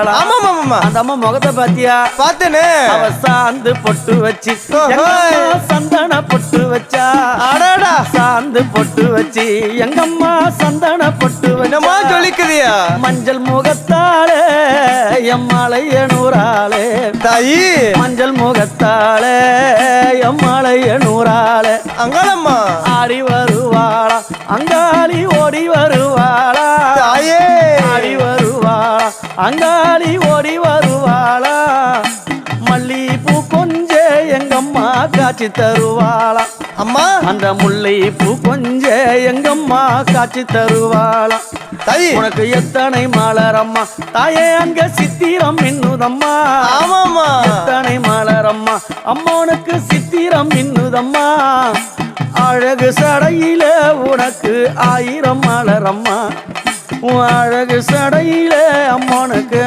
அந்த அம்மா முகத்தை பாத்தியா? பாத்தனே. அவ சாந்து பொட்டு வச்சு சந்தன பொட்டு வச்சா. அடடா சாந்து பொட்டு வச்சு எங்கம்மா சந்தன பொட்டு என்னமா சொல்லிக்குதியா? மஞ்சள் முகத்தாளே எம்மாளைய நூறாளே தாயி. மஞ்சள் முகத்தாளே எம்மாளைய நூறாளே அங்காளம்மா ஆடி வருவாளா அங்காளி ஓடி வருவாளா தாயே. ஆடி வருவாளா அங்காளி ஓடி வருவாளா மல்லிப்பூ கொஞ்ச எங்கம்மா காட்சி தருவாளா அம்மா அந்த முல்லைப்பூ கொஞ்ச எங்கம்மா காட்சி தருவாளா தாயி. உனக்கு எத்தனை மலரம்மா தாயே அங்க சித்திரம் மின்னுதம்மா. ஆமாமா எத்தனை மலரம்மா அம்மா உனக்கு சித்திரம் மின்னுதம்மா. அழகு சடையில உனக்கு 1000 மலரம்மா. அழகு சடையில அம்மானுக்கு